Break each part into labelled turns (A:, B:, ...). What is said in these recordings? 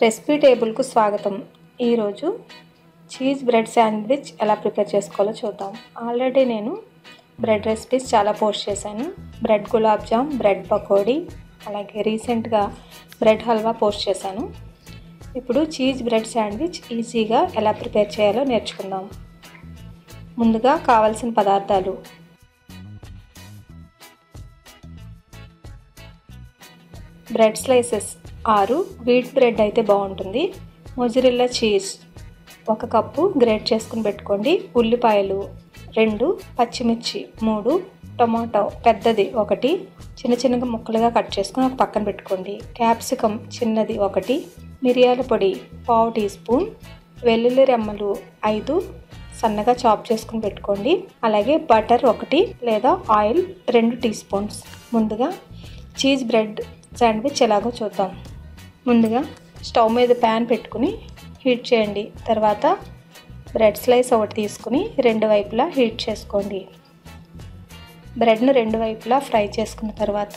A: Recipe టేబుల్కు స్వాగతం. ఈరోజు చీజ్ బ్రెడ్ శాండ్విచ్ ఎలా ప్రిపేర్ చేసుకోవాలో చూద్దాం. ఆల్రెడీ నేను బ్రెడ్ రెసిపీస్ చాలా పోస్ట్ చేశాను. బ్రెడ్ గులాబ్ జామ్, బ్రెడ్ పకోడీ, అలాగే రీసెంట్గా బ్రెడ్ హల్వా పోస్ట్ చేశాను. ఇప్పుడు చీజ్ బ్రెడ్ శాండ్విచ్ ఈజీగా ఎలా ప్రిపేర్ చేయాలో నేర్చుకుందాం. ముందుగా కావాల్సిన పదార్థాలు: బ్రెడ్ స్లైసెస్ 6, వీట్ బ్రెడ్ అయితే బాగుంటుంది. మొజరెల్లా చీజ్ 1 కప్పు గ్రేట్ చేసుకుని పెట్టుకోండి. ఉల్లిపాయలు 2, పచ్చిమిర్చి 3, టొమాటో పెద్దది 1 చిన్న చిన్నగా ముక్కలుగా కట్ చేసుకుని ఒక పక్కన పెట్టుకోండి. క్యాప్సికమ్ చిన్నది 1, మిరియాల పొడి 1/2 టీ స్పూన్, వెల్లుల్లి రెమ్మలు 5 సన్నగా చాప్ చేసుకుని పెట్టుకోండి. అలాగే బటర్ 1 లేదా ఆయిల్ 2 టీ స్పూన్స్. ముందుగా చీజ్ బ్రెడ్ శాండ్విచ్ ఎలాగో చూద్దాం. ముందుగా స్టవ్ మీద ప్యాన్ పెట్టుకుని హీట్ చేయండి. తర్వాత బ్రెడ్ స్లైస్ 1 తీసుకుని 2 వైపులా హీట్ చేసుకోండి. బ్రెడ్ను 2 వైపులా ఫ్రై చేసుకున్న తర్వాత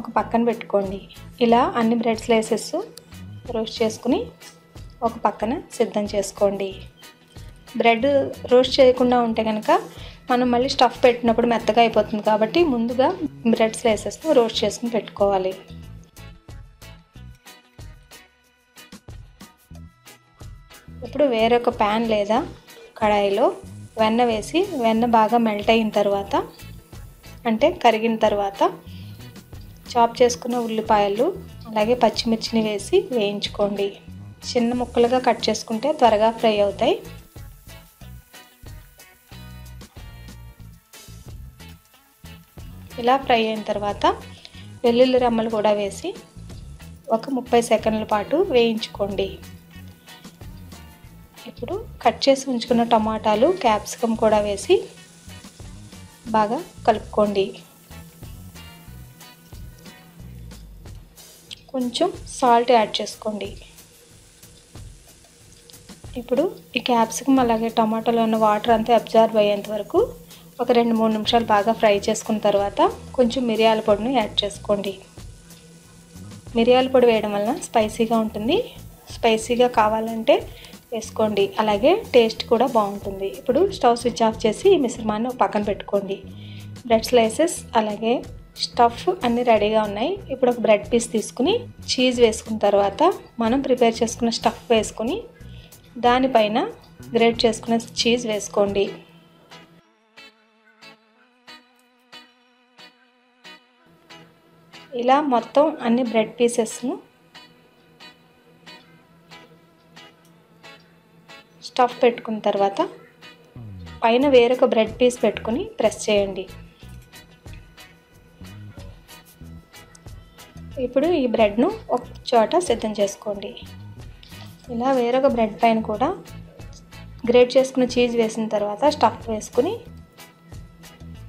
A: ఒక పక్కన పెట్టుకోండి. ఇలా అన్ని బ్రెడ్ స్లైసెస్ రోస్ట్ చేసుకుని ఒక పక్కన సిద్ధం చేసుకోండి. బ్రెడ్ రోస్ట్ చేయకుండా ఉంటే కనుక మనం మళ్ళీ స్టఫ్ పెట్టినప్పుడు మెత్తగా అయిపోతుంది కాబట్టి ముందుగా బ్రెడ్ స్లైసెస్ను రోస్ట్ చేసుకుని పెట్టుకోవాలి. ఇప్పుడు వేరొక ప్యాన్ లేదా కడాయిలో వెన్న వేసి వెన్న బాగా మెల్ట్ అయిన తర్వాత అంటే కరిగిన తర్వాత చాప్ చేసుకున్న ఉల్లిపాయలు అలాగే పచ్చిమిర్చిని వేసి వేయించుకోండి. చిన్న ముక్కలుగా కట్ చేసుకుంటే త్వరగా ఫ్రై అవుతాయి. ఇలా ఫ్రై అయిన తర్వాత వెల్లుల్లి రెమ్మలు కూడా వేసి ఒక 30 సెకండ్ల పాటు వేయించుకోండి. ఇప్పుడు కట్ చేసి ఉంచుకున్న టమాటాలు, క్యాప్సికమ్ కూడా వేసి బాగా కలుపుకోండి. కొంచెం సాల్ట్ యాడ్ చేసుకోండి. ఇప్పుడు ఈ క్యాప్సికమ్ అలాగే టమాటాలో ఉన్న వాటర్ అంతా అబ్జర్వ్ అయ్యేంత వరకు ఒక 2-3 నిమిషాలు బాగా ఫ్రై చేసుకున్న తర్వాత కొంచెం మిరియాల పొడిని యాడ్ చేసుకోండి. మిరియాల పొడి వేయడం వలన స్పైసీగా ఉంటుంది. స్పైసీగా కావాలంటే వేసుకోండి. అలాగే టేస్ట్ కూడా బాగుంటుంది. ఇప్పుడు స్టవ్ స్విచ్ ఆఫ్ చేసి ఈ మిశ్రమాన్ని పక్కన పెట్టుకోండి. బ్రెడ్ స్లైసెస్ అలాగే స్టఫ్ అన్నీ రెడీగా ఉన్నాయి. ఇప్పుడు ఒక బ్రెడ్ పీస్ తీసుకుని చీజ్ వేసుకున్న తర్వాత మనం ప్రిపేర్ చేసుకున్న స్టఫ్ వేసుకుని దానిపైన గ్రేట్ చేసుకున్న చీజ్ వేసుకోండి. ఇలా మొత్తం అన్ని బ్రెడ్ పీసెస్ను స్టఫ్ పెట్టుకున్న తర్వాత పైన వేరొక బ్రెడ్ పీస్ పెట్టుకుని ప్రెస్ చేయండి. ఇప్పుడు ఈ బ్రెడ్ను ఒక చోట సిద్ధం చేసుకోండి. ఇలా వేరొక బ్రెడ్ పైన కూడా గ్రేట్ చేసుకున్న చీజ్ వేసిన తర్వాత స్టఫ్ వేసుకుని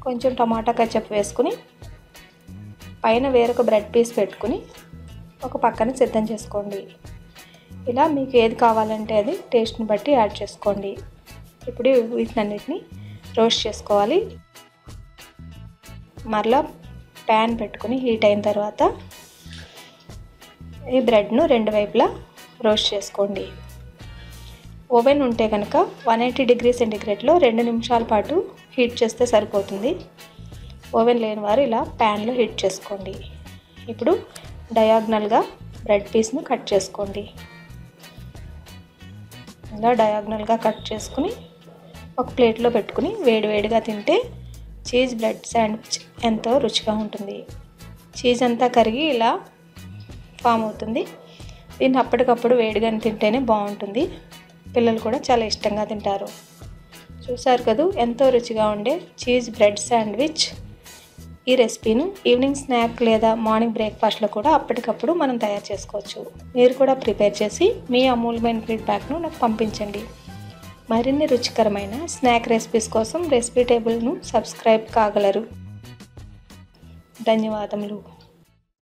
A: కొంచెం టమాటా కెచప్ వేసుకుని పైన వేరొక బ్రెడ్ పీస్ పెట్టుకుని ఒక పక్కన సిద్ధం చేసుకోండి. ఇలా మీకు ఏది కావాలంటే అది టేస్ట్ని బట్టి యాడ్ చేసుకోండి. ఇప్పుడు వీటినన్నిటిని రోస్ట్ చేసుకోవాలి. మరలా ప్యాన్ పెట్టుకుని హీట్ అయిన తర్వాత ఈ బ్రెడ్ను 2 వైపులా రోస్ట్ చేసుకోండి. ఓవెన్ ఉంటే కనుక 180 డిగ్రీ సెంటీగ్రేడ్లో 2 నిమిషాల పాటు హీట్ చేస్తే సరిపోతుంది. ఓవెన్ లేని వారు ఇలా ప్యాన్లో హీట్ చేసుకోండి. ఇప్పుడు డయాగ్నల్గా బ్రెడ్ పీస్ను కట్ చేసుకోండి. ఇలా డయాగ్నల్గా కట్ చేసుకుని ఒక ప్లేట్లో పెట్టుకుని వేడివేడిగా తింటే చీజ్ బ్రెడ్ శాండ్విచ్ ఎంతో రుచిగా ఉంటుంది. చీజ్ అంతా కరిగి ఇలా ఫామ్ అవుతుంది. దీన్ని అప్పటికప్పుడు వేడిగా తింటేనే బాగుంటుంది. పిల్లలు కూడా చాలా ఇష్టంగా తింటారు. చూసారు కదా ఎంతో రుచిగా ఉండే చీజ్ బ్రెడ్ శాండ్విచ్. ఈ రెసిపీను ఈవినింగ్ స్నాక్ లేదా మార్నింగ్ బ్రేక్ఫాస్ట్లో కూడా అప్పటికప్పుడు మనం తయారు చేసుకోవచ్చు. మీరు కూడా ప్రిపేర్ చేసి మీ అమూల్యమైన ఫీడ్బ్యాక్ను నాకు పంపించండి. మరిన్ని రుచికరమైన స్నాక్ రెసిపీస్ కోసం రెసిపీ టేబుల్ను సబ్స్క్రైబ్ కాగలరు. ధన్యవాదములు.